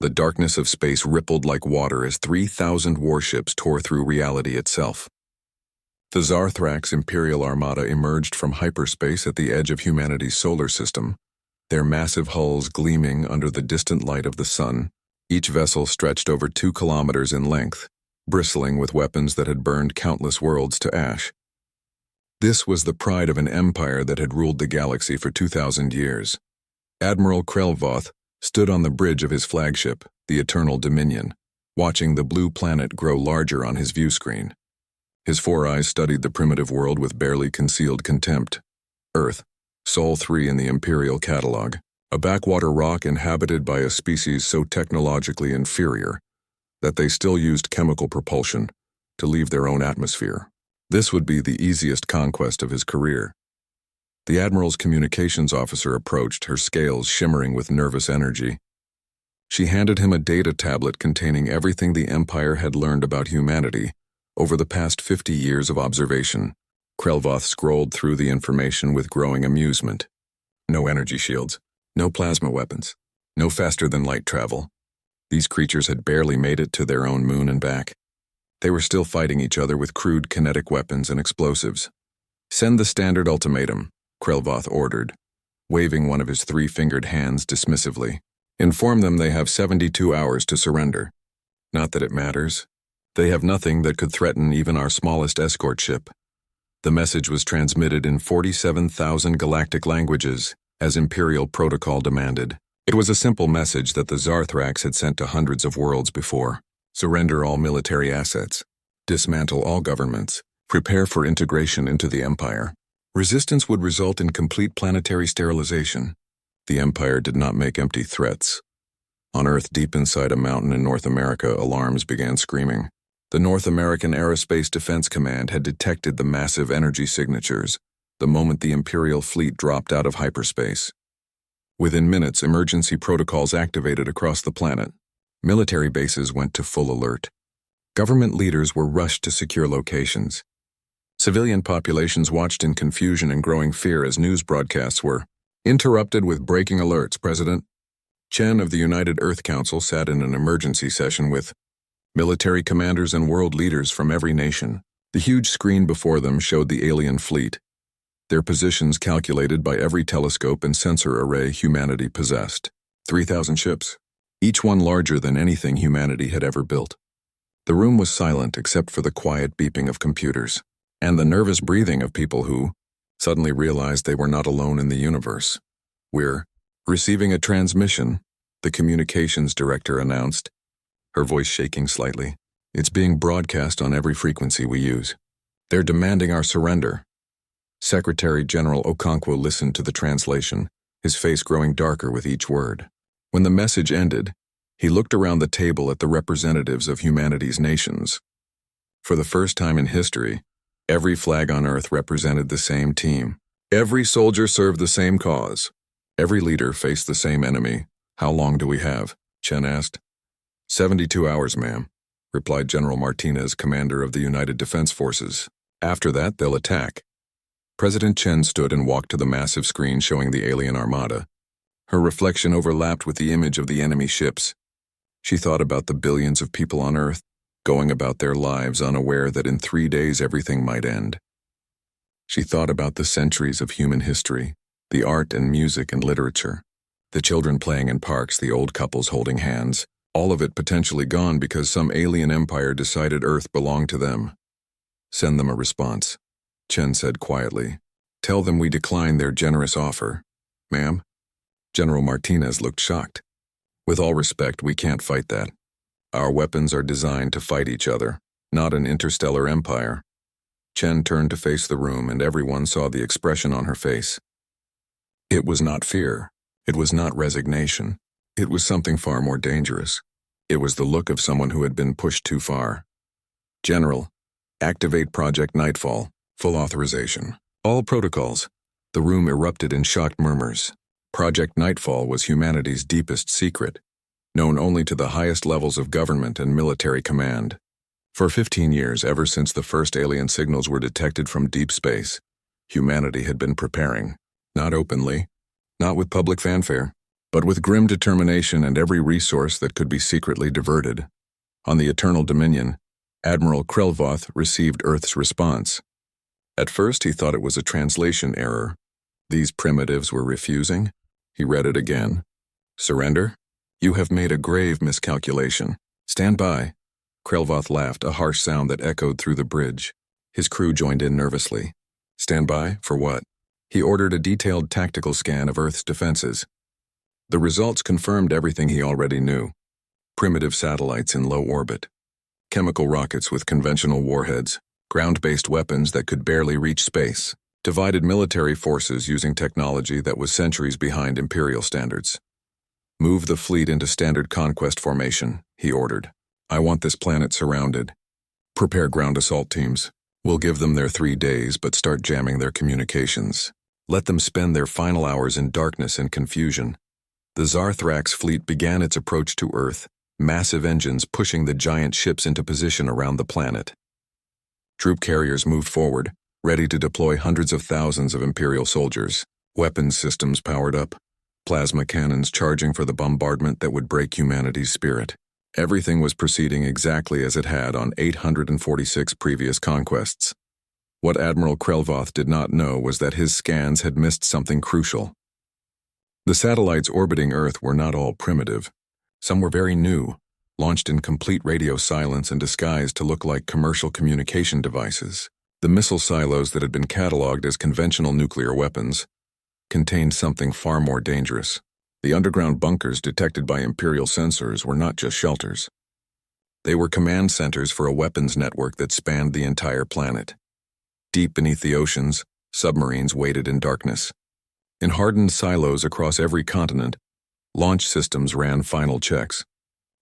The darkness of space rippled like water as 3,000 warships tore through reality itself. The Zarthrax Imperial Armada emerged from hyperspace at the edge of humanity's solar system, their massive hulls gleaming under the distant light of the sun. Each vessel stretched over 2 kilometers in length, bristling with weapons that had burned countless worlds to ash. This was the pride of an empire that had ruled the galaxy for 2,000 years. Admiral Krelvoth stood on the bridge of his flagship, the Eternal Dominion, watching the blue planet grow larger on his view screen. His 4 eyes studied the primitive world with barely concealed contempt. Earth, Sol 3 in the Imperial catalog, a backwater rock inhabited by a species so technologically inferior that they still used chemical propulsion to leave their own atmosphere. This would be the easiest conquest of his career. The Admiral's communications officer approached, her scales shimmering with nervous energy. She handed him a data tablet containing everything the Empire had learned about humanity over the past 50 years of observation. Krelvoth scrolled through the information with growing amusement. No energy shields, no plasma weapons, no faster-than-light travel. These creatures had barely made it to their own moon and back. They were still fighting each other with crude kinetic weapons and explosives. "Send the standard ultimatum," Krelvoth ordered, waving one of his 3-fingered hands dismissively. "Inform them they have 72 hours to surrender. Not that it matters. They have nothing that could threaten even our smallest escort ship." The message was transmitted in 47,000 galactic languages, as Imperial protocol demanded. It was a simple message that the Zarthrax had sent to hundreds of worlds before. Surrender all military assets. Dismantle all governments. Prepare for integration into the Empire. Resistance would result in complete planetary sterilization. The Empire did not make empty threats. On Earth, deep inside a mountain in North America, alarms began screaming. The North American Aerospace Defense Command had detected the massive energy signatures the moment the Imperial fleet dropped out of hyperspace. Within minutes, emergency protocols activated across the planet. Military bases went to full alert. Government leaders were rushed to secure locations. Civilian populations watched in confusion and growing fear as news broadcasts were interrupted with breaking alerts. President Chen of the United Earth Council sat in an emergency session with military commanders and world leaders from every nation. The huge screen before them showed the alien fleet, their positions calculated by every telescope and sensor array humanity possessed. 3,000 ships, each one larger than anything humanity had ever built. The room was silent except for the quiet beeping of computers and the nervous breathing of people who suddenly realized they were not alone in the universe. "We're receiving a transmission," the communications director announced, her voice shaking slightly. "It's being broadcast on every frequency we use. They're demanding our surrender." Secretary General Okonkwo listened to the translation, his face growing darker with each word. When the message ended, he looked around the table at the representatives of humanity's nations. For the first time in history, every flag on Earth represented the same team. Every soldier served the same cause. Every leader faced the same enemy. "How long do we have?" Chen asked. 72 hours, ma'am," replied General Martinez, commander of the United Defense Forces. "After that, they'll attack." President Chen stood and walked to the massive screen showing the alien armada. Her reflection overlapped with the image of the enemy ships. She thought about the billions of people on Earth, going about their lives unaware that in 3 days everything might end. She thought about the centuries of human history, the art and music and literature, the children playing in parks, the old couples holding hands, all of it potentially gone because some alien empire decided Earth belonged to them. "Send them a response," Chen said quietly. "Tell them we decline their generous offer." "Ma'am?" General Martinez looked shocked. "With all respect, we can't fight that. Our weapons are designed to fight each other, not an interstellar empire." Chen turned to face the room, and everyone saw the expression on her face. It was not fear. It was not resignation. It was something far more dangerous. It was the look of someone who had been pushed too far. "General, activate Project Nightfall. Full authorization. All protocols." The room erupted in shocked murmurs. Project Nightfall was humanity's deepest secret, known only to the highest levels of government and military command. For 15 years, ever since the first alien signals were detected from deep space, humanity had been preparing. Not openly, not with public fanfare, but with grim determination and every resource that could be secretly diverted. On the Eternal Dominion, Admiral Krelvoth received Earth's response. At first, he thought it was a translation error. These primitives were refusing. He read it again. Surrender? You have made a grave miscalculation. Stand by. Krelvoth laughed, a harsh sound that echoed through the bridge. His crew joined in nervously. Stand by? For what? He ordered a detailed tactical scan of Earth's defenses. The results confirmed everything he already knew. Primitive satellites in low orbit, chemical rockets with conventional warheads, ground-based weapons that could barely reach space, divided military forces using technology that was centuries behind Imperial standards. Move the fleet into standard conquest formation, he ordered. I want this planet surrounded. Prepare ground assault teams. We'll give them their 3 days, but start jamming their communications. Let them spend their final hours in darkness and confusion. The Zarthrax fleet began its approach to Earth, massive engines pushing the giant ships into position around the planet. Troop carriers moved forward, ready to deploy hundreds of thousands of Imperial soldiers, weapons systems powered up, plasma cannons charging for the bombardment that would break humanity's spirit. Everything was proceeding exactly as it had on 846 previous conquests. What Admiral Krelvoth did not know was that his scans had missed something crucial. The satellites orbiting Earth were not all primitive. Some were very new, launched in complete radio silence and disguised to look like commercial communication devices. The missile silos that had been catalogued as conventional nuclear weapons contained something far more dangerous. The underground bunkers detected by Imperial sensors were not just shelters. They were command centers for a weapons network that spanned the entire planet. Deep beneath the oceans, submarines waited in darkness. In hardened silos across every continent, launch systems ran final checks.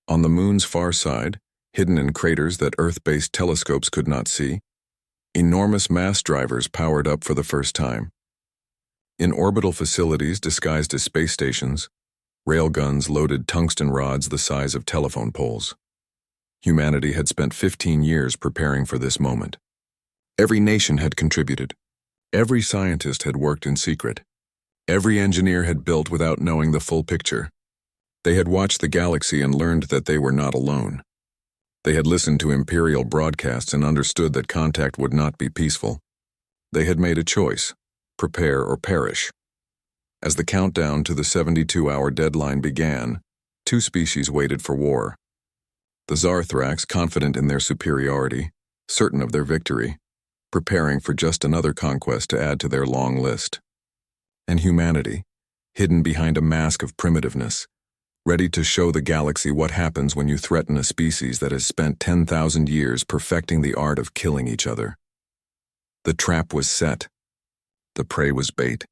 On the moon's far side, hidden in craters that Earth-based telescopes could not see, enormous mass drivers powered up for the first time. In orbital facilities disguised as space stations, railguns loaded tungsten rods the size of telephone poles. Humanity had spent 15 years preparing for this moment. Every nation had contributed. Every scientist had worked in secret. Every engineer had built without knowing the full picture. They had watched the galaxy and learned that they were not alone. They had listened to Imperial broadcasts and understood that contact would not be peaceful. They had made a choice: prepare or perish. As the countdown to the 72-hour deadline began, 2 species waited for war. The Zarthrax, confident in their superiority, certain of their victory, preparing for just another conquest to add to their long list. And humanity, hidden behind a mask of primitiveness, ready to show the galaxy what happens when you threaten a species that has spent 10,000 years perfecting the art of killing each other. The trap was set. The prey was bait,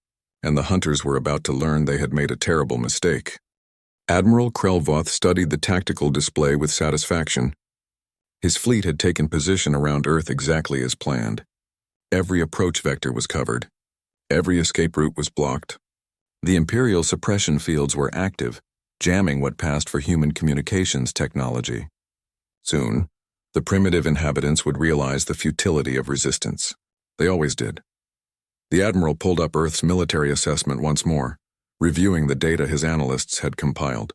and the hunters were about to learn they had made a terrible mistake. Admiral Krelvoth studied the tactical display with satisfaction. His fleet had taken position around Earth exactly as planned. Every approach vector was covered. Every escape route was blocked. The Imperial suppression fields were active, jamming what passed for human communications technology. Soon, the primitive inhabitants would realize the futility of resistance. They always did. The Admiral pulled up Earth's military assessment once more, reviewing the data his analysts had compiled.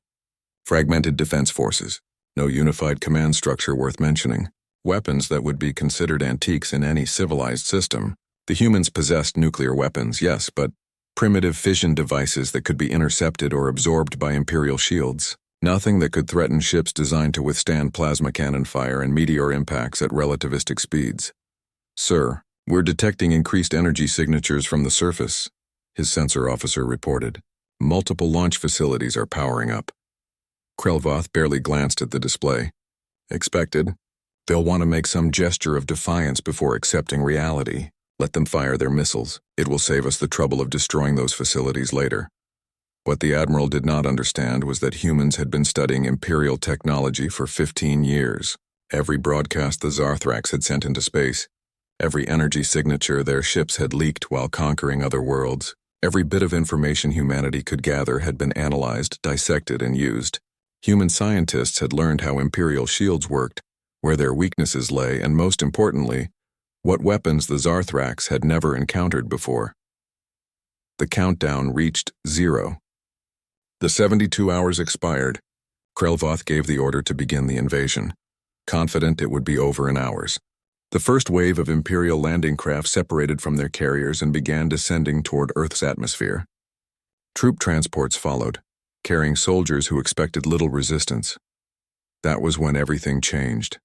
Fragmented defense forces, no unified command structure worth mentioning, weapons that would be considered antiques in any civilized system. The humans possessed nuclear weapons, yes, but primitive fission devices that could be intercepted or absorbed by Imperial shields. Nothing that could threaten ships designed to withstand plasma cannon fire and meteor impacts at relativistic speeds. Sir, we're detecting increased energy signatures from the surface, his sensor officer reported. Multiple launch facilities are powering up. Krelvoth barely glanced at the display. Expected. They'll want to make some gesture of defiance before accepting reality. Let them fire their missiles. It will save us the trouble of destroying those facilities later. What the Admiral did not understand was that humans had been studying Imperial technology for 15 years. Every broadcast the Zarthrax had sent into space, every energy signature their ships had leaked while conquering other worlds, every bit of information humanity could gather had been analyzed, dissected, and used. Human scientists had learned how Imperial shields worked, where their weaknesses lay, and most importantly, what weapons the Zarthrax had never encountered before. The countdown reached 0. The 72 hours expired. Krelvoth gave the order to begin the invasion, confident it would be over in hours. The first wave of Imperial landing craft separated from their carriers and began descending toward Earth's atmosphere. Troop transports followed, carrying soldiers who expected little resistance. That was when everything changed.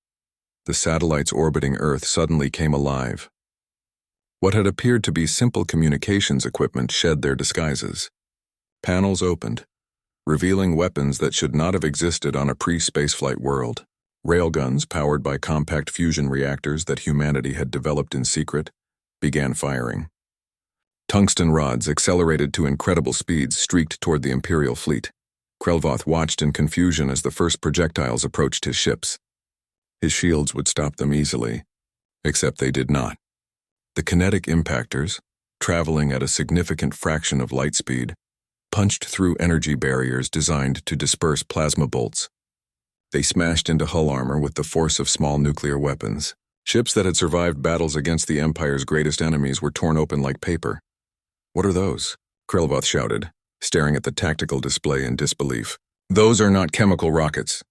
The satellites orbiting Earth suddenly came alive. What had appeared to be simple communications equipment shed their disguises. Panels opened, revealing weapons that should not have existed on a pre-spaceflight world. Railguns, powered by compact fusion reactors that humanity had developed in secret, began firing. Tungsten rods, accelerated to incredible speeds, streaked toward the Imperial fleet. Krelvoth watched in confusion as the first projectiles approached his ships. His shields would stop them easily, except they did not. The kinetic impactors, traveling at a significant fraction of light speed, punched through energy barriers designed to disperse plasma bolts. They smashed into hull armor with the force of small nuclear weapons. Ships that had survived battles against the Empire's greatest enemies were torn open like paper. "What are those?" Krelvoth shouted, staring at the tactical display in disbelief. "Those are not chemical rockets."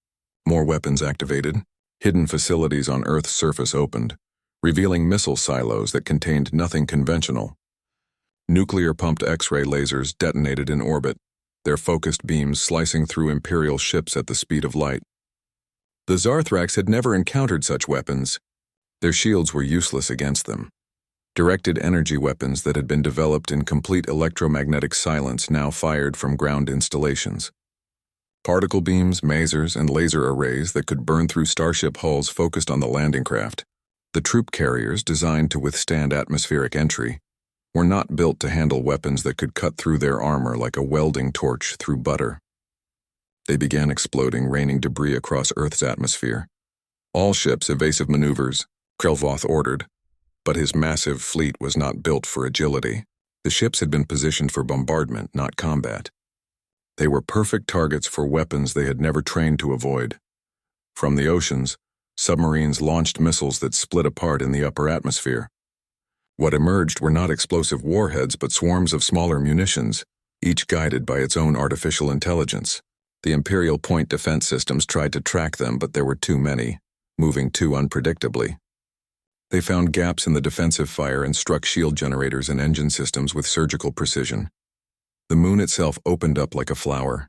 More weapons activated. Hidden facilities on Earth's surface opened, revealing missile silos that contained nothing conventional. Nuclear-pumped X-ray lasers detonated in orbit, their focused beams slicing through Imperial ships at the speed of light. The Zarthrax had never encountered such weapons. Their shields were useless against them. Directed energy weapons that had been developed in complete electromagnetic silence now fired from ground installations. Particle beams, masers, and laser arrays that could burn through starship hulls focused on the landing craft. The troop carriers, designed to withstand atmospheric entry, were not built to handle weapons that could cut through their armor like a welding torch through butter. They began exploding, raining debris across Earth's atmosphere. "All ships, evasive maneuvers," Krelvoth ordered, but his massive fleet was not built for agility. The ships had been positioned for bombardment, not combat. They were perfect targets for weapons they had never trained to avoid. From the oceans, submarines launched missiles that split apart in the upper atmosphere. What emerged were not explosive warheads but swarms of smaller munitions, each guided by its own artificial intelligence. The Imperial point defense systems tried to track them, but there were too many, moving too unpredictably. They found gaps in the defensive fire and struck shield generators and engine systems with surgical precision. The moon itself opened up like a flower.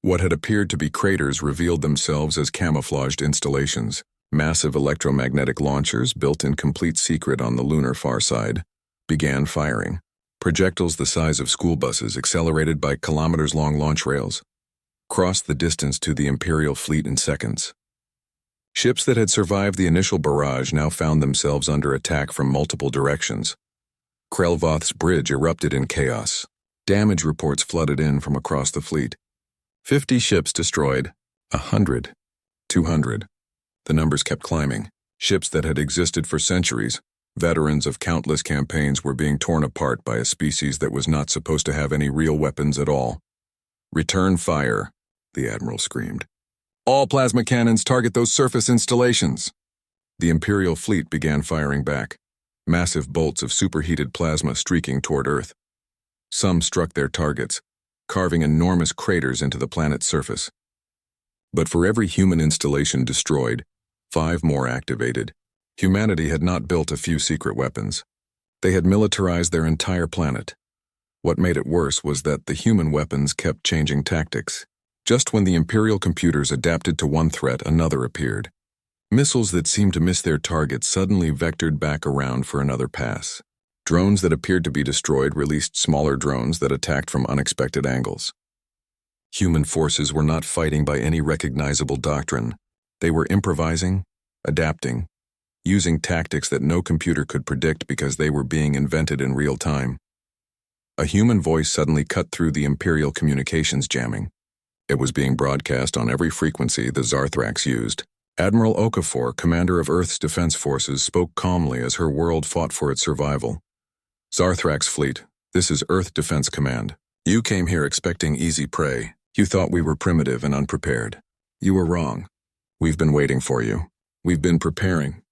What had appeared to be craters revealed themselves as camouflaged installations. Massive electromagnetic launchers, built in complete secret on the lunar far side, began firing. Projectiles the size of school buses, accelerated by kilometers-long launch rails, crossed the distance to the Imperial fleet in seconds. Ships that had survived the initial barrage now found themselves under attack from multiple directions. Krelvoth's bridge erupted in chaos. Damage reports flooded in from across the fleet. 50 ships destroyed, 100, 200. The numbers kept climbing. Ships that had existed for centuries, veterans of countless campaigns, were being torn apart by a species that was not supposed to have any real weapons at all. "Return fire," the Admiral screamed. "All plasma cannons target those surface installations." The Imperial fleet began firing back, massive bolts of superheated plasma streaking toward Earth. Some struck their targets, carving enormous craters into the planet's surface. But for every human installation destroyed, 5 more activated. Humanity had not built a few secret weapons. They had militarized their entire planet. What made it worse was that the human weapons kept changing tactics. Just when the Imperial computers adapted to one threat, another appeared. Missiles that seemed to miss their target suddenly vectored back around for another pass. Drones that appeared to be destroyed released smaller drones that attacked from unexpected angles. Human forces were not fighting by any recognizable doctrine. They were improvising, adapting, using tactics that no computer could predict because they were being invented in real time. A human voice suddenly cut through the Imperial communications jamming. It was being broadcast on every frequency the Zarthrax used. Admiral Okafor, commander of Earth's defense forces, spoke calmly as her world fought for its survival. "Zarthrax fleet, this is Earth Defense Command. You came here expecting easy prey. You thought we were primitive and unprepared. You were wrong. We've been waiting for you. We've been preparing.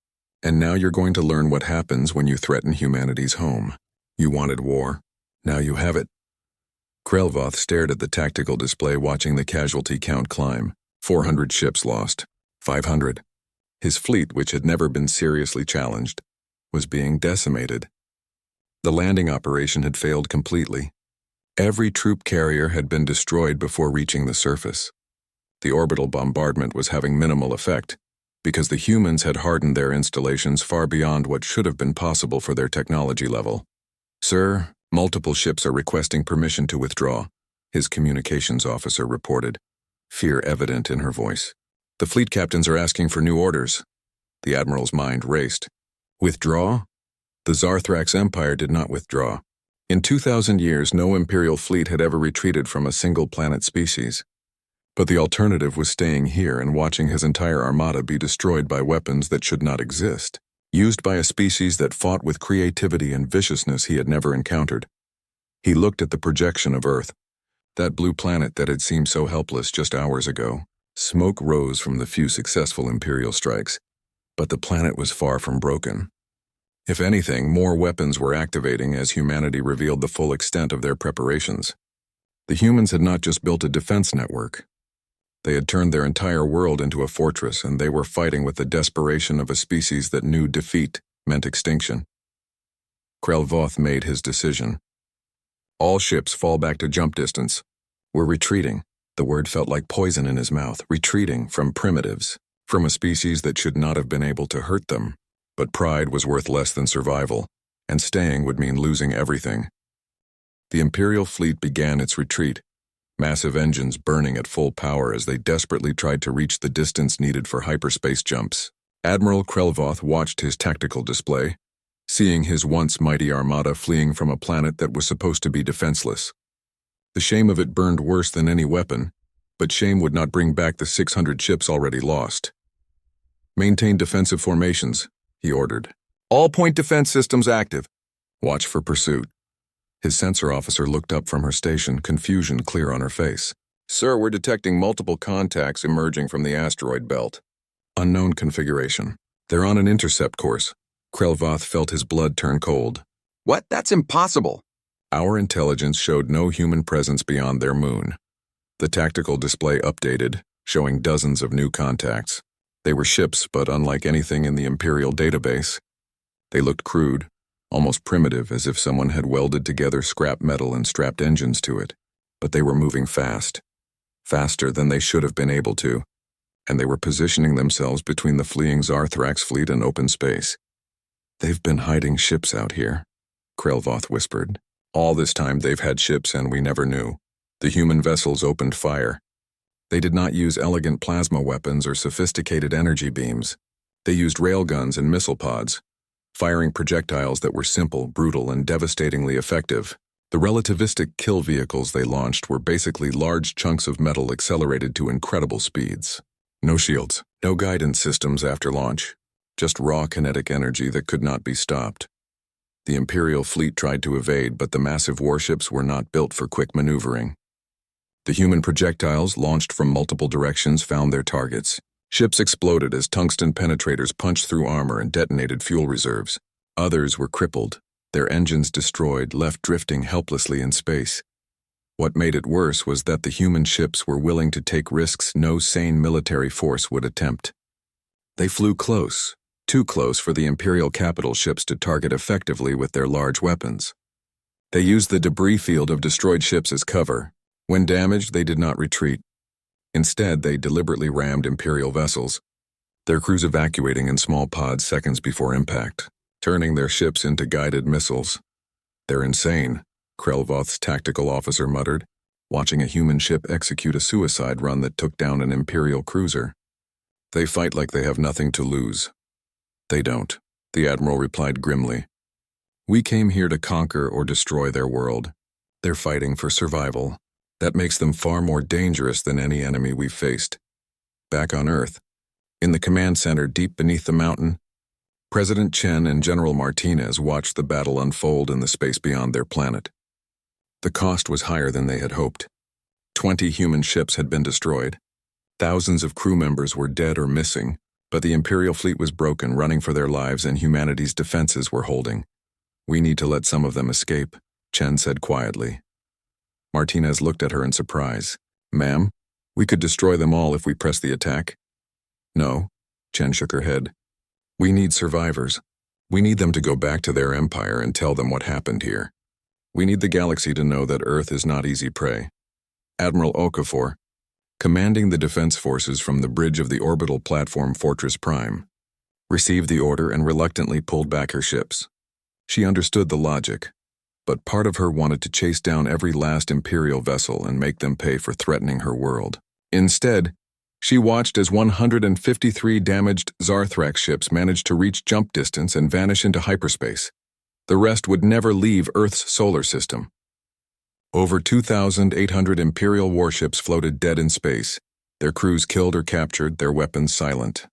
And now you're going to learn what happens when you threaten humanity's home. You wanted war. Now you have it." Krelvoth stared at the tactical display, watching the casualty count climb. 400 ships lost. 500. His fleet, which had never been seriously challenged, was being decimated. The landing operation had failed completely. Every troop carrier had been destroyed before reaching the surface. The orbital bombardment was having minimal effect, because the humans had hardened their installations far beyond what should have been possible for their technology level. "Sir, multiple ships are requesting permission to withdraw," his communications officer reported, fear evident in her voice. "The fleet captains are asking for new orders." The admiral's mind raced. Withdraw? The Zarthrax Empire did not withdraw. In 2,000 years, no Imperial fleet had ever retreated from a single planet species. But the alternative was staying here and watching his entire armada be destroyed by weapons that should not exist, used by a species that fought with creativity and viciousness he had never encountered. He looked at the projection of Earth, that blue planet that had seemed so helpless just hours ago. Smoke rose from the few successful Imperial strikes, but the planet was far from broken. If anything, more weapons were activating as humanity revealed the full extent of their preparations. The humans had not just built a defense network. They had turned their entire world into a fortress, and they were fighting with the desperation of a species that knew defeat meant extinction. Krelvoth made his decision. "All ships fall back to jump distance. We're retreating." The word felt like poison in his mouth. Retreating from primitives, from a species that should not have been able to hurt them. But pride was worth less than survival, and staying would mean losing everything. The Imperial fleet began its retreat, massive engines burning at full power as they desperately tried to reach the distance needed for hyperspace jumps. Admiral Krelvoth watched his tactical display, seeing his once mighty armada fleeing from a planet that was supposed to be defenseless. The shame of it burned worse than any weapon, but shame would not bring back the 600 ships already lost. "Maintain defensive formations," he ordered. "All point defense systems active. Watch for pursuit." His sensor officer looked up from her station, confusion clear on her face. "Sir, we're detecting multiple contacts emerging from the asteroid belt. Unknown configuration. They're on an intercept course." Krelvoth felt his blood turn cold. "What? That's impossible." "Our intelligence showed no human presence beyond their moon." The tactical display updated, showing dozens of new contacts. They were ships, but unlike anything in the Imperial database. They looked crude, almost primitive, as if someone had welded together scrap metal and strapped engines to it. But they were moving fast, faster than they should have been able to, and they were positioning themselves between the fleeing Zarthrax fleet and open space. "They've been hiding ships out here," Krelvoth whispered. "All this time they've had ships and we never knew." The human vessels opened fire. They did not use elegant plasma weapons or sophisticated energy beams. They used railguns and missile pods, firing projectiles that were simple, brutal, and devastatingly effective. The relativistic kill vehicles they launched were basically large chunks of metal accelerated to incredible speeds. No shields, no guidance systems after launch, just raw kinetic energy that could not be stopped. The Imperial fleet tried to evade, but the massive warships were not built for quick maneuvering. The human projectiles, launched from multiple directions, found their targets. Ships exploded as tungsten penetrators punched through armor and detonated fuel reserves. Others were crippled, their engines destroyed, left drifting helplessly in space. What made it worse was that the human ships were willing to take risks no sane military force would attempt. They flew close, too close for the Imperial capital ships to target effectively with their large weapons. They used the debris field of destroyed ships as cover. When damaged, they did not retreat. Instead, they deliberately rammed Imperial vessels, their crews evacuating in small pods seconds before impact, turning their ships into guided missiles. "They're insane," Krelvoth's tactical officer muttered, watching a human ship execute a suicide run that took down an Imperial cruiser. "They fight like they have nothing to lose." "They don't," the Admiral replied grimly. "We came here to conquer or destroy their world. They're fighting for survival. That makes them far more dangerous than any enemy we've faced." Back on Earth, in the command center deep beneath the mountain, President Chen and General Martinez watched the battle unfold in the space beyond their planet. The cost was higher than they had hoped. 20 human ships had been destroyed. Thousands of crew members were dead or missing, but the Imperial fleet was broken, running for their lives, and humanity's defenses were holding. "We need to let some of them escape," Chen said quietly. Martinez looked at her in surprise. Ma'am, we could destroy them all if we press the attack. No, Chen shook her head. We need survivors. We need them to go back to their empire and tell them what happened here. We need the galaxy to know that Earth is not easy prey. Admiral Okafor, commanding the defense forces from the bridge of the orbital platform Fortress Prime, received the order and reluctantly pulled back her ships. She understood the logic, but part of her wanted to chase down every last Imperial vessel and make them pay for threatening her world. Instead, she watched as 153 damaged Zarthrax ships managed to reach jump distance and vanish into hyperspace. The rest would never leave Earth's solar system. Over 2,800 Imperial warships floated dead in space, their crews killed or captured, their weapons silent.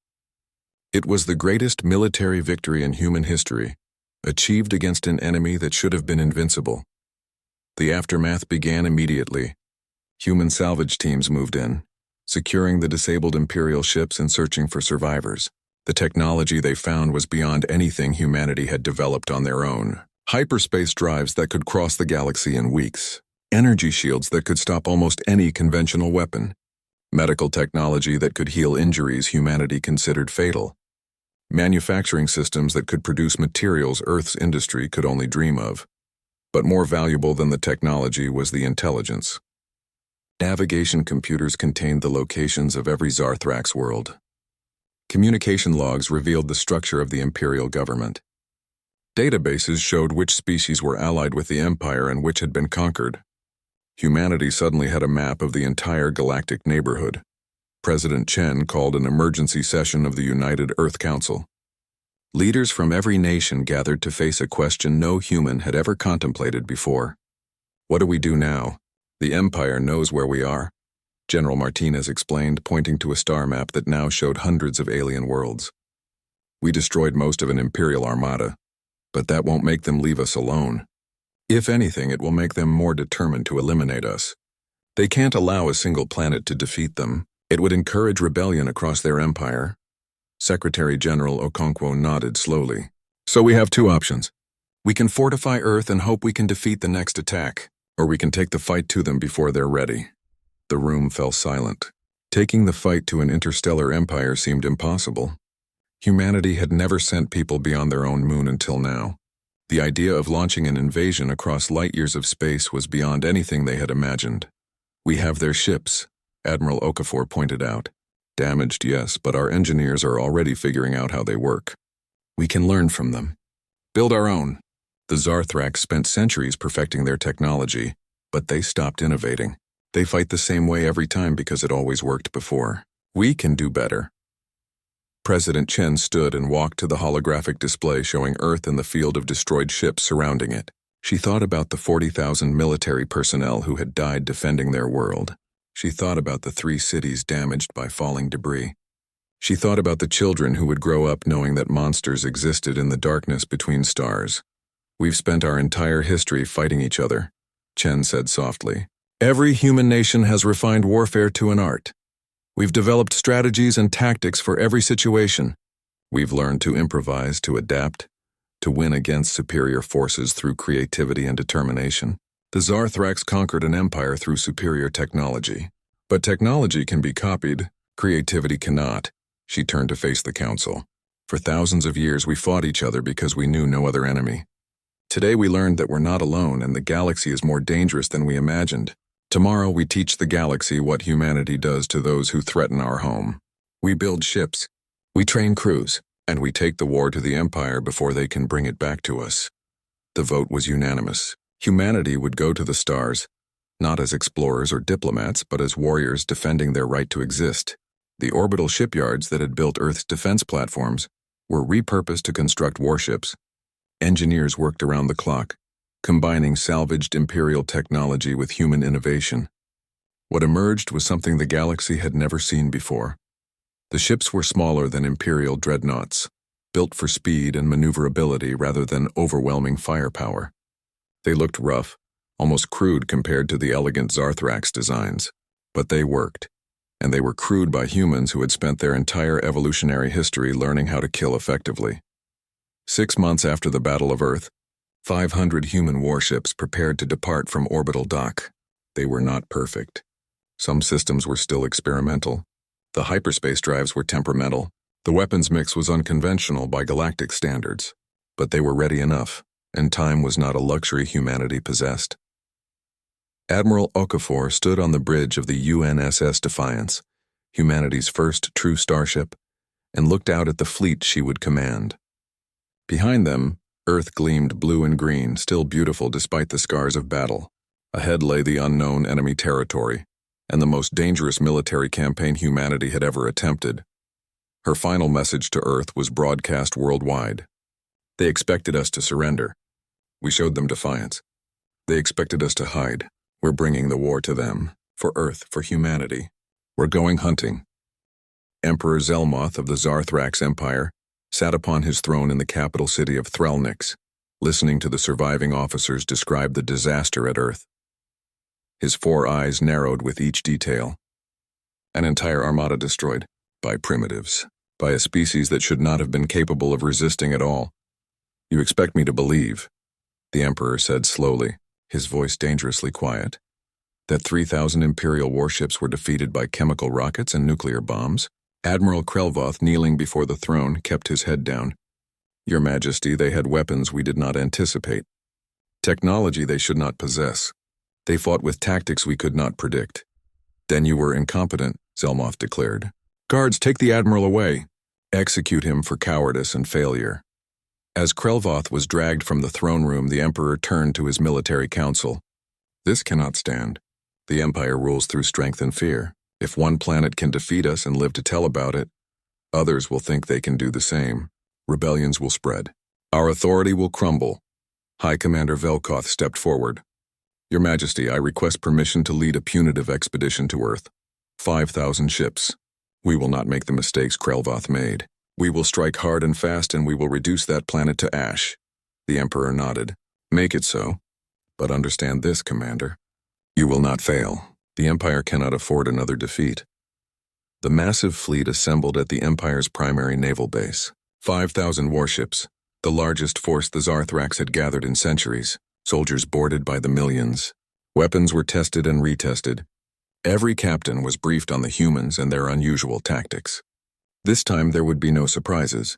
It was the greatest military victory in human history, achieved against an enemy that should have been invincible. The aftermath began immediately. Human salvage teams moved in, securing the disabled Imperial ships and searching for survivors. The technology they found was beyond anything humanity had developed on their own. Hyperspace drives that could cross the galaxy in weeks. Energy shields that could stop almost any conventional weapon. Medical technology that could heal injuries humanity considered fatal. Manufacturing systems that could produce materials Earth's industry could only dream of. But more valuable than the technology was the intelligence. Navigation computers contained the locations of every Zarthrax world. Communication logs revealed the structure of the Imperial government. Databases showed which species were allied with the Empire and which had been conquered. Humanity suddenly had a map of the entire galactic neighborhood. President Chen called an emergency session of the United Earth Council. Leaders from every nation gathered to face a question no human had ever contemplated before. What do we do now? The Empire knows where we are, General Martinez explained, pointing to a star map that now showed hundreds of alien worlds. We destroyed most of an Imperial Armada, but that won't make them leave us alone. If anything, it will make them more determined to eliminate us. They can't allow a single planet to defeat them. It would encourage rebellion across their empire. Secretary General Okonkwo nodded slowly. So we have two options. We can fortify Earth and hope we can defeat the next attack, or we can take the fight to them before they're ready. The room fell silent. Taking the fight to an interstellar empire seemed impossible. Humanity had never sent people beyond their own moon until now. The idea of launching an invasion across light years of space was beyond anything they had imagined. We have their ships, Admiral Okafor pointed out. Damaged, yes, but our engineers are already figuring out how they work. We can learn from them. Build our own. The Zarthrax spent centuries perfecting their technology, but they stopped innovating. They fight the same way every time because it always worked before. We can do better. President Chen stood and walked to the holographic display showing Earth and the field of destroyed ships surrounding it. She thought about the 40,000 military personnel who had died defending their world. She thought about the 3 cities damaged by falling debris. She thought about the children who would grow up knowing that monsters existed in the darkness between stars. We've spent our entire history fighting each other, Chen said softly. Every human nation has refined warfare to an art. We've developed strategies and tactics for every situation. We've learned to improvise, to adapt, to win against superior forces through creativity and determination. The Zarthrax conquered an empire through superior technology. But technology can be copied, creativity cannot. She turned to face the council. For thousands of years we fought each other because we knew no other enemy. Today we learned that we're not alone and the galaxy is more dangerous than we imagined. Tomorrow we teach the galaxy what humanity does to those who threaten our home. We build ships, we train crews, and we take the war to the Empire before they can bring it back to us. The vote was unanimous. Humanity would go to the stars, not as explorers or diplomats, but as warriors defending their right to exist. The orbital shipyards that had built Earth's defense platforms were repurposed to construct warships. Engineers worked around the clock, combining salvaged Imperial technology with human innovation. What emerged was something the galaxy had never seen before. The ships were smaller than Imperial dreadnoughts, built for speed and maneuverability rather than overwhelming firepower. They looked rough, almost crude compared to the elegant Zarthrax designs. But they worked, and they were crewed by humans who had spent their entire evolutionary history learning how to kill effectively. 6 months after the Battle of Earth, 500 human warships prepared to depart from orbital dock. they were not perfect. Some systems were still experimental. The hyperspace drives were temperamental. The weapons mix was unconventional by galactic standards. But they were ready enough, and time was not a luxury humanity possessed. Admiral Okafor stood on the bridge of the UNSS Defiance, humanity's first true starship, and looked out at the fleet she would command. Behind them, Earth gleamed blue and green, still beautiful despite the scars of battle. Ahead lay the unknown enemy territory, and the most dangerous military campaign humanity had ever attempted. Her final message to Earth was broadcast worldwide. They expected us to surrender. We showed them defiance. They expected us to hide. We're bringing the war to them, for Earth, for humanity. We're going hunting. Emperor Zelmoth of the Zarthrax Empire sat upon his throne in the capital city of Threlnix, listening to the surviving officers describe the disaster at Earth. His 4 eyes narrowed with each detail. An entire armada destroyed, by primitives, by a species that should not have been capable of resisting at all. You expect me to believe, the Emperor said slowly, his voice dangerously quiet, that 3,000 Imperial warships were defeated by chemical rockets and nuclear bombs? Admiral Krelvoth, kneeling before the throne, kept his head down. Your Majesty, they had weapons we did not anticipate. Technology they should not possess. They fought with tactics we could not predict. Then you were incompetent, Zelmoth declared. Guards, take the Admiral away. Execute him for cowardice and failure. As Krelvoth was dragged from the throne room, the Emperor turned to his military council. This cannot stand. The Empire rules through strength and fear. If one planet can defeat us and live to tell about it, others will think they can do the same. Rebellions will spread. Our authority will crumble. High Commander Velkoth stepped forward. Your Majesty, I request permission to lead a punitive expedition to Earth. 5,000 ships. We will not make the mistakes Krelvoth made. We will strike hard and fast, and we will reduce that planet to ash. The Emperor nodded. Make it so. But understand this, Commander. You will not fail. The Empire cannot afford another defeat. The massive fleet assembled at the Empire's primary naval base. 5,000 warships, the largest force the Zarthrax had gathered in centuries. Soldiers boarded by the millions. Weapons were tested and retested. Every captain was briefed on the humans and their unusual tactics. This time there would be no surprises.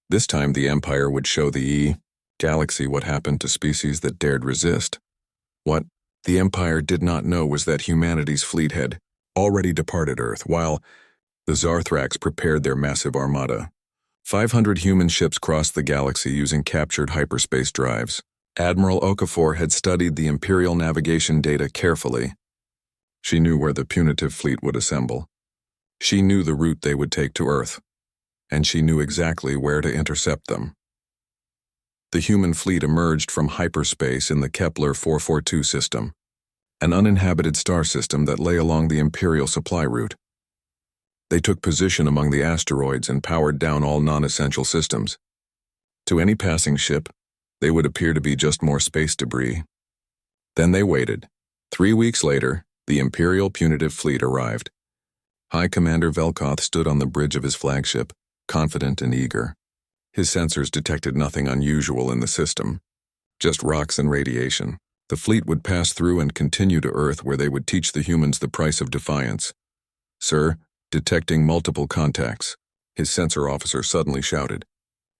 This time the Empire would show the galaxy what happened to species that dared resist. What the Empire did not know was that humanity's fleet had already departed Earth, while the Zarthrax prepared their massive armada. 500 human ships crossed the galaxy using captured hyperspace drives. Admiral Okafor had studied the Imperial navigation data carefully. She knew where the punitive fleet would assemble. She knew the route they would take to Earth, and she knew exactly where to intercept them. The human fleet emerged from hyperspace in the Kepler 442 system, an uninhabited star system that lay along the Imperial supply route. They took position among the asteroids and powered down all non-essential systems. To any passing ship, they would appear to be just more space debris. Then they waited. 3 weeks later, the Imperial punitive fleet arrived. High Commander Velkoth stood on the bridge of his flagship, confident and eager. His sensors detected nothing unusual in the system, just rocks and radiation. The fleet would pass through and continue to Earth, where they would teach the humans the price of defiance. Sir, detecting multiple contacts, his sensor officer suddenly shouted.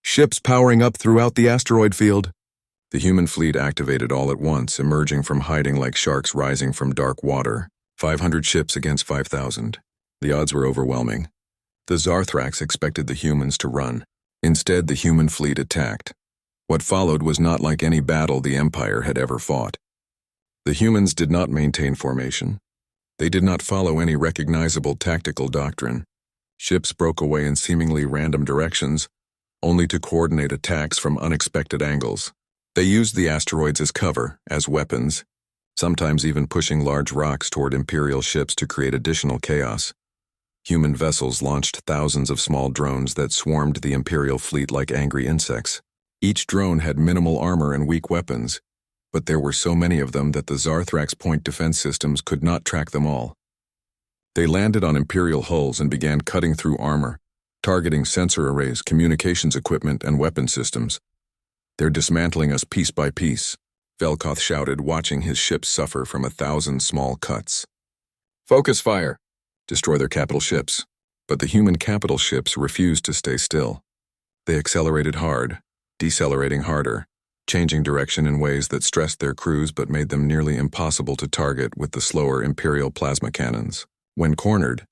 Ships powering up throughout the asteroid field. The human fleet activated all at once, emerging from hiding like sharks rising from dark water. 500 ships against 5,000. The odds were overwhelming. The Zarthrax expected the humans to run. Instead, the human fleet attacked. What followed was not like any battle the Empire had ever fought. The humans did not maintain formation. They did not follow any recognizable tactical doctrine. Ships broke away in seemingly random directions, only to coordinate attacks from unexpected angles. They used the asteroids as cover, as weapons, sometimes even pushing large rocks toward Imperial ships to create additional chaos. Human vessels launched thousands of small drones that swarmed the Imperial fleet like angry insects. Each drone had minimal armor and weak weapons, but there were so many of them that the Zarthrax point defense systems could not track them all. They landed on Imperial hulls and began cutting through armor, targeting sensor arrays, communications equipment, and weapon systems. They're dismantling us piece by piece, Velkoth shouted, watching his ship suffer from 1,000 small cuts. "Focus fire! Destroy their capital ships." But the human capital ships refused to stay still. They accelerated hard, decelerating harder, changing direction in ways that stressed their crews but made them nearly impossible to target with the slower Imperial plasma cannons. When cornered,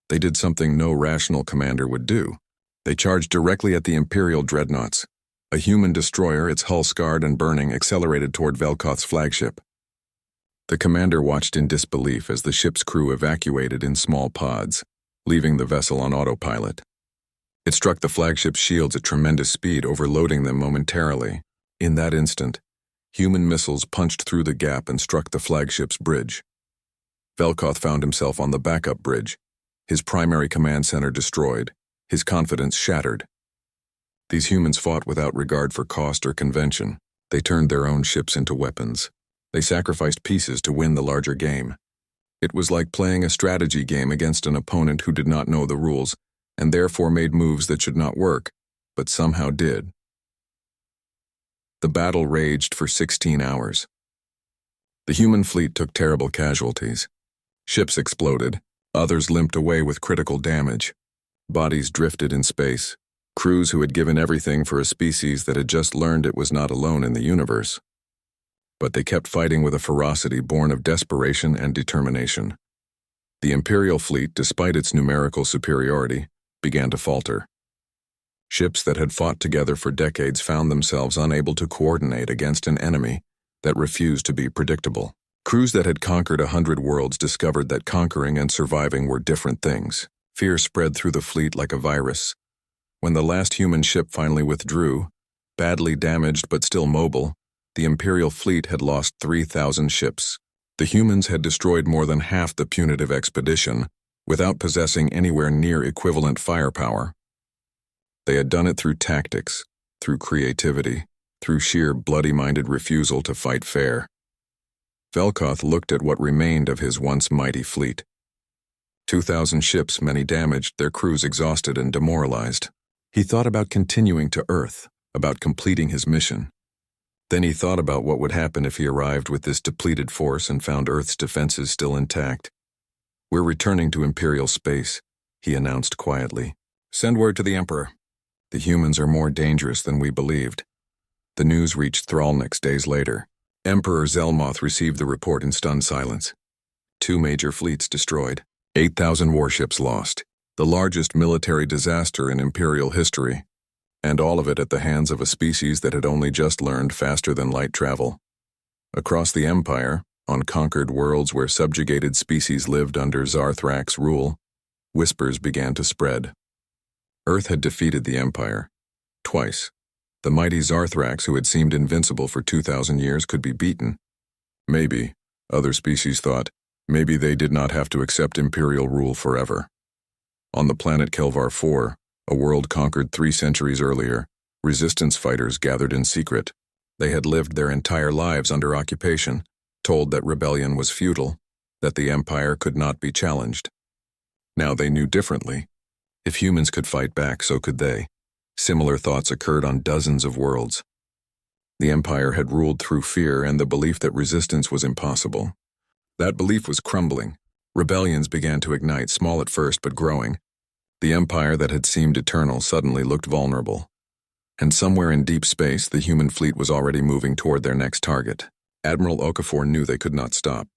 they did something no rational commander would do. They charged directly at the Imperial dreadnoughts. A human destroyer, its hull scarred and burning, accelerated toward Velkoth's flagship. The commander watched in disbelief as the ship's crew evacuated in small pods, leaving the vessel on autopilot. It struck the flagship's shields at tremendous speed, overloading them momentarily. In that instant, human missiles punched through the gap and struck the flagship's bridge. Velkoth found himself on the backup bridge, his primary command center destroyed, his confidence shattered. These humans fought without regard for cost or convention. They turned their own ships into weapons. They sacrificed pieces to win the larger game. It was like playing a strategy game against an opponent who did not know the rules, and therefore made moves that should not work, but somehow did. The battle raged for 16 hours. The human fleet took terrible casualties. Ships exploded, others limped away with critical damage. Bodies drifted in space. Crews who had given everything for a species that had just learned it was not alone in the universe. But they kept fighting with a ferocity born of desperation and determination. The Imperial fleet, despite its numerical superiority, began to falter. Ships that had fought together for decades found themselves unable to coordinate against an enemy that refused to be predictable. Crews that had conquered 100 worlds discovered that conquering and surviving were different things. Fear spread through the fleet like a virus. When the last human ship finally withdrew, badly damaged but still mobile, the Imperial fleet had lost 3,000 ships. The humans had destroyed more than half the punitive expedition without possessing anywhere near equivalent firepower. They had done it through tactics, through creativity, through sheer bloody-minded refusal to fight fair. Velkoth looked at what remained of his once mighty fleet. 2,000 ships, many damaged, their crews exhausted and demoralized. He thought about continuing to Earth, about completing his mission. Then he thought about what would happen if he arrived with this depleted force and found Earth's defenses still intact. "We're returning to Imperial space," he announced quietly. "Send word to the Emperor. The humans are more dangerous than we believed." The news reached Thrallnix days later. Emperor Zelmoth received the report in stunned silence. 2 major fleets destroyed, 8,000 warships lost, the largest military disaster in Imperial history, and all of it at the hands of a species that had only just learned faster-than-light travel. Across the Empire, on conquered worlds where subjugated species lived under Zarthrak's rule, whispers began to spread. Earth had defeated the Empire. Twice. The mighty Zarthraks, who had seemed invincible for 2,000 years, could be beaten. Maybe, other species thought, maybe they did not have to accept Imperial rule forever. On the planet Kelvar IV, a world conquered 3 centuries earlier, resistance fighters gathered in secret. They had lived their entire lives under occupation, told that rebellion was futile, that the Empire could not be challenged. Now they knew differently. If humans could fight back, so could they. Similar thoughts occurred on dozens of worlds. The Empire had ruled through fear and the belief that resistance was impossible. That belief was crumbling. Rebellions began to ignite, small at first but growing. The Empire that had seemed eternal suddenly looked vulnerable. And somewhere in deep space, the human fleet was already moving toward their next target. Admiral Okafor knew they could not stop.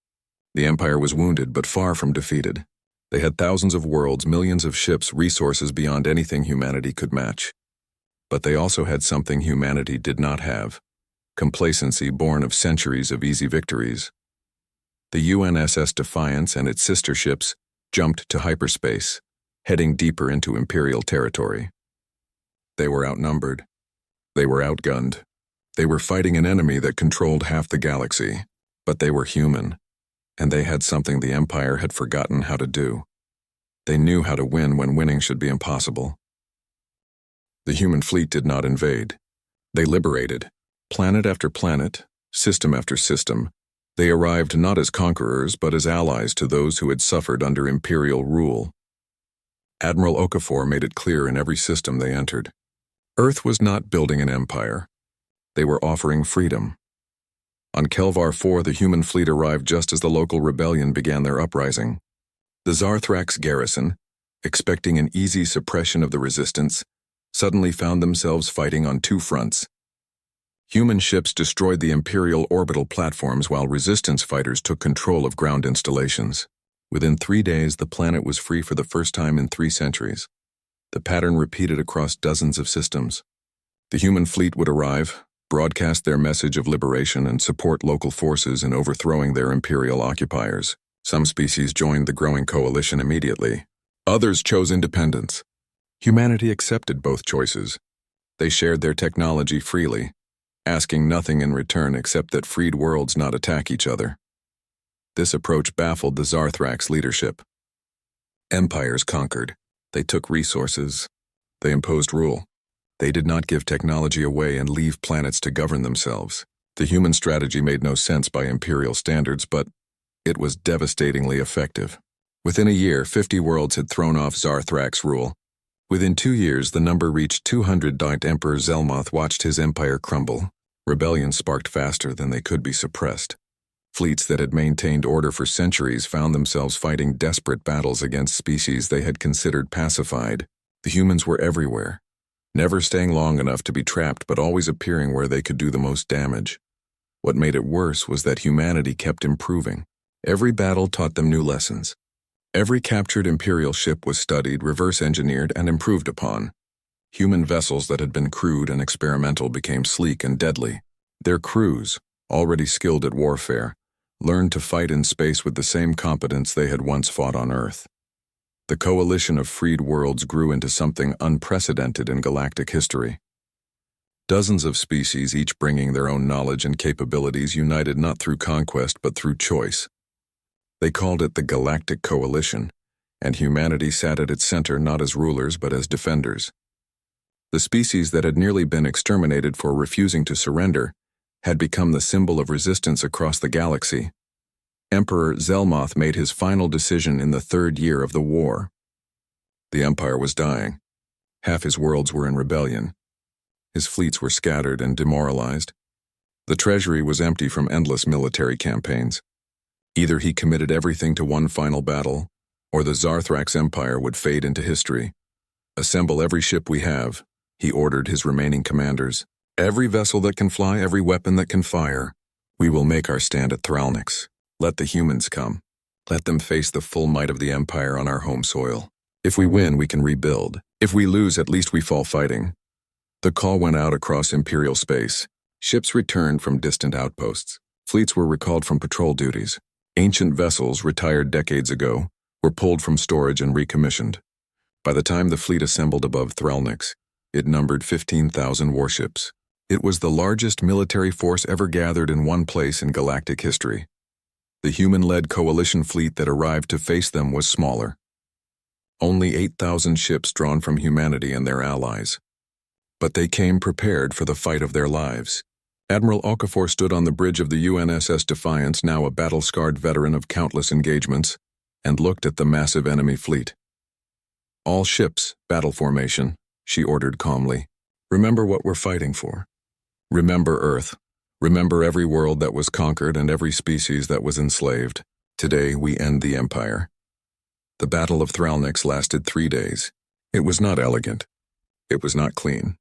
The Empire was wounded but far from defeated. They had thousands of worlds, millions of ships, resources beyond anything humanity could match. But they also had something humanity did not have: complacency born of centuries of easy victories. The UNSS Defiance and its sister ships jumped to hyperspace, heading deeper into Imperial territory. They were outnumbered. They were outgunned. They were fighting an enemy that controlled half the galaxy, but they were human, and they had something the Empire had forgotten how to do. They knew how to win when winning should be impossible. The human fleet did not invade. They liberated. Planet after planet, system after system, they arrived not as conquerors but as allies to those who had suffered under Imperial rule. Admiral Okafor made it clear in every system they entered. Earth was not building an empire. They were offering freedom. On Kelvar 4, the human fleet arrived just as the local rebellion began their uprising. The Zarthrax garrison, expecting an easy suppression of the resistance, suddenly found themselves fighting on two fronts. Human ships destroyed the Imperial orbital platforms while resistance fighters took control of ground installations. Within 3 days, the planet was free for the first time in 3 centuries. The pattern repeated across dozens of systems. The human fleet would arrive, broadcast their message of liberation, and support local forces in overthrowing their Imperial occupiers. Some species joined the growing coalition immediately. Others chose independence. Humanity accepted both choices. They shared their technology freely, asking nothing in return except that freed worlds not attack each other. This approach baffled the Zarthrax leadership. Empires conquered. They took resources. They imposed rule. They did not give technology away and leave planets to govern themselves. The human strategy made no sense by Imperial standards, but it was devastatingly effective. Within a year, 50 worlds had thrown off Zarthrax rule. Within 2 years, the number reached 200. Emperor Zelmoth watched his empire crumble. Rebellion sparked faster than they could be suppressed. Fleets that had maintained order for centuries found themselves fighting desperate battles against species they had considered pacified. The humans were everywhere, never staying long enough to be trapped but always appearing where they could do the most damage. What made it worse was that humanity kept improving. Every battle taught them new lessons. Every captured Imperial ship was studied, reverse-engineered, and improved upon. Human vessels that had been crude and experimental became sleek and deadly. Their crews, already skilled at warfare, learned to fight in space with the same competence they had once fought on Earth. The coalition of freed worlds grew into something unprecedented in galactic history. Dozens of species, each bringing their own knowledge and capabilities, united not through conquest but through choice. They called it the Galactic Coalition, and humanity sat at its center not as rulers but as defenders. The species that had nearly been exterminated for refusing to surrender had become the symbol of resistance across the galaxy. Emperor Zelmoth made his final decision in the 3rd year of the war. The Empire was dying. Half his worlds were in rebellion. His fleets were scattered and demoralized. The treasury was empty from endless military campaigns. Either he committed everything to one final battle, or the Zarthrax Empire would fade into history. "Assemble every ship we have," he ordered his remaining commanders. "Every vessel that can fly, every weapon that can fire. We will make our stand at Thralnix. Let the humans come. Let them face the full might of the Empire on our home soil. If we win, we can rebuild. If we lose, at least we fall fighting." The call went out across Imperial space. Ships returned from distant outposts. Fleets were recalled from patrol duties. Ancient vessels, retired decades ago, were pulled from storage and recommissioned. By the time the fleet assembled above Thralnix, it numbered 15,000 warships. It was the largest military force ever gathered in one place in galactic history. The human-led coalition fleet that arrived to face them was smaller. Only 8,000 ships drawn from humanity and their allies. But they came prepared for the fight of their lives. Admiral Okafor stood on the bridge of the UNSS Defiance, now a battle-scarred veteran of countless engagements, and looked at the massive enemy fleet. "All ships, battle formation," she ordered calmly. "Remember what we're fighting for. Remember Earth. Remember every world that was conquered and every species that was enslaved. Today we end the Empire." The Battle of Thralnix lasted 3 days. It was not elegant. It was not clean.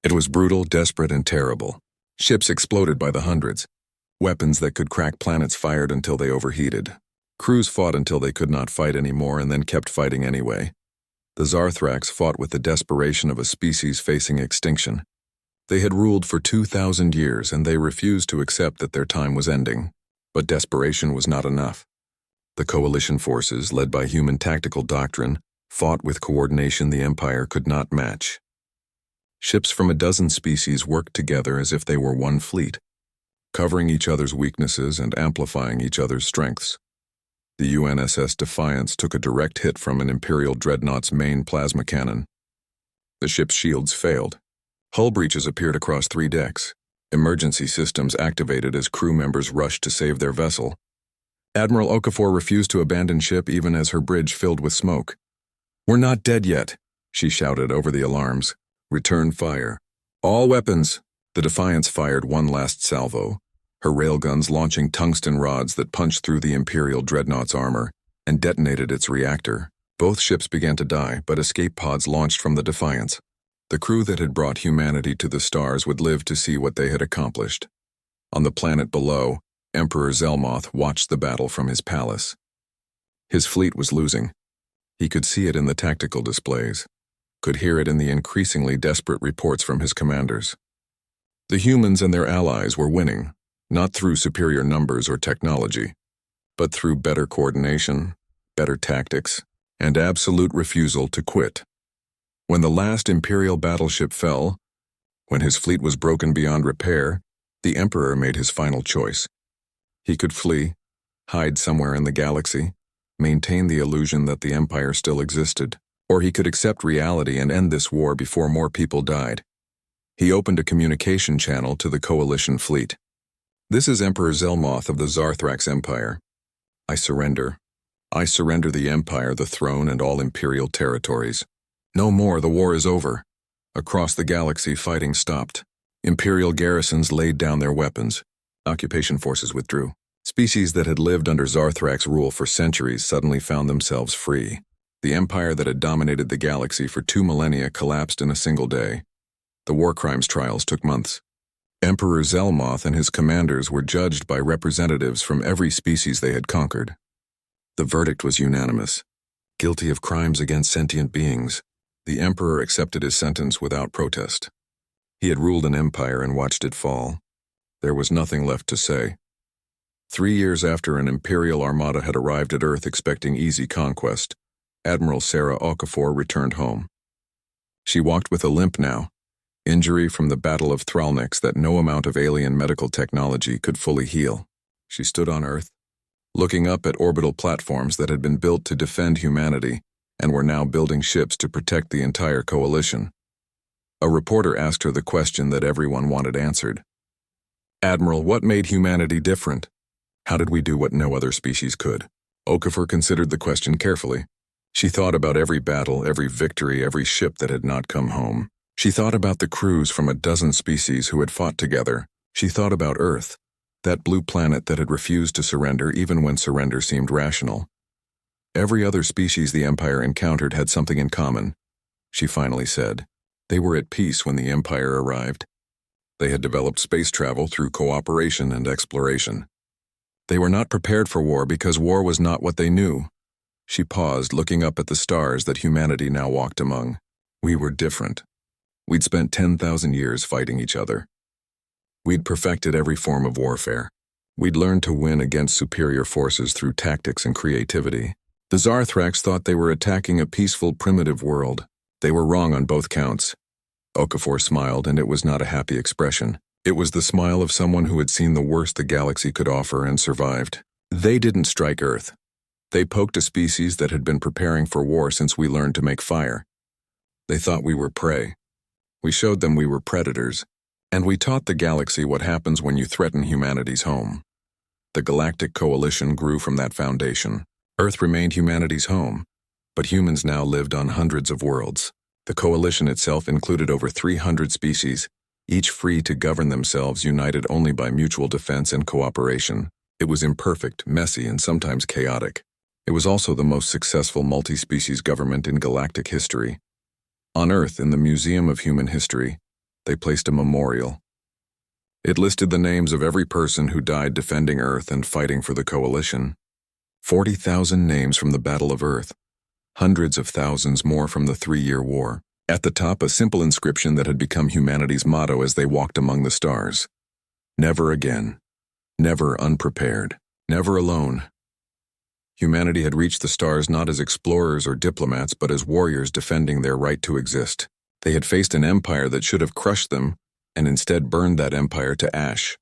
It was brutal, desperate, and terrible. Ships exploded by the hundreds. Weapons that could crack planets fired until they overheated. Crews fought until they could not fight anymore and then kept fighting anyway. The Zarthrax fought with the desperation of a species facing extinction. They had ruled for 2,000 years and they refused to accept that their time was ending. But desperation was not enough. The coalition forces, led by human tactical doctrine, fought with coordination the Empire could not match. Ships from a dozen species worked together as if they were one fleet, covering each other's weaknesses and amplifying each other's strengths. The UNSS Defiance took a direct hit from an Imperial dreadnought's main plasma cannon. The ship's shields failed. Hull breaches appeared across 3 decks. Emergency systems activated as crew members rushed to save their vessel. Admiral Okafor refused to abandon ship even as her bridge filled with smoke. "We're not dead yet," she shouted over the alarms. "Return fire. All weapons." The Defiance fired one last salvo. her railguns launching tungsten rods that punched through the Imperial dreadnought's armor and detonated its reactor. Both ships began to die, but escape pods launched from the Defiance. The crew that had brought humanity to the stars would live to see what they had accomplished. On the planet below, Emperor Zelmoth watched the battle from his palace. His fleet was losing. He could see it in the tactical displays, could hear it in the increasingly desperate reports from his commanders. The humans and their allies were winning, not through superior numbers or technology, but through better coordination, better tactics, and absolute refusal to quit. When the last Imperial battleship fell, when his fleet was broken beyond repair, the Emperor made his final choice. He could flee, hide somewhere in the galaxy, maintain the illusion that the Empire still existed, or he could accept reality and end this war before more people died. He opened a communication channel to the Coalition fleet. "This is Emperor Zelmoth of the Zarthrax Empire. I surrender. I surrender the Empire, the throne, and all Imperial territories. No more, the war is over." Across the galaxy, fighting stopped. Imperial garrisons laid down their weapons. Occupation forces withdrew. Species that had lived under Zarthrax rule for centuries suddenly found themselves free. The empire that had dominated the galaxy for 2 millennia collapsed in a single day. The war crimes trials took months. Emperor Zelmoth and his commanders were judged by representatives from every species they had conquered. The verdict was unanimous. Guilty of crimes against sentient beings, the Emperor accepted his sentence without protest. He had ruled an empire and watched it fall. There was nothing left to say. 3 years after an Imperial Armada had arrived at Earth expecting easy conquest, Admiral Sarah Okafor returned home. She walked with a limp now, injury from the Battle of Thralnix that no amount of alien medical technology could fully heal. She stood on Earth, looking up at orbital platforms that had been built to defend humanity and were now building ships to protect the entire coalition. A reporter asked her the question that everyone wanted answered. "Admiral, what made humanity different? How did we do what no other species could?" Okafor considered the question carefully. She thought about every battle, every victory, every ship that had not come home. She thought about the crews from a dozen species who had fought together. She thought about Earth, that blue planet that had refused to surrender even when surrender seemed rational. Every other species the Empire encountered had something in common. She finally said, they were at peace when the Empire arrived. They had developed space travel through cooperation and exploration. They were not prepared for war because war was not what they knew. She paused, looking up at the stars that humanity now walked among. We were different. We'd spent 10,000 years fighting each other. We'd perfected every form of warfare. We'd learned to win against superior forces through tactics and creativity. The Zarthrax thought they were attacking a peaceful, primitive world. They were wrong on both counts. Okafor smiled, and it was not a happy expression. It was the smile of someone who had seen the worst the galaxy could offer and survived. They didn't strike Earth. They poked a species that had been preparing for war since we learned to make fire. They thought we were prey. We showed them we were predators. And we taught the galaxy what happens when you threaten humanity's home. The Galactic Coalition grew from that foundation. Earth remained humanity's home, but humans now lived on hundreds of worlds. The coalition itself included over 300 species, each free to govern themselves, united only by mutual defense and cooperation. It was imperfect, messy, and sometimes chaotic. It was also the most successful multi-species government in galactic history. On Earth, in the Museum of Human History, they placed a memorial. It listed the names of every person who died defending Earth and fighting for the coalition. 40,000 names from the Battle of Earth, hundreds of thousands more from the 3-year war. At the top, a simple inscription that had become humanity's motto as they walked among the stars. Never again. Never unprepared. Never alone. Humanity had reached the stars not as explorers or diplomats, but as warriors defending their right to exist. They had faced an empire that should have crushed them, and instead burned that empire to ash.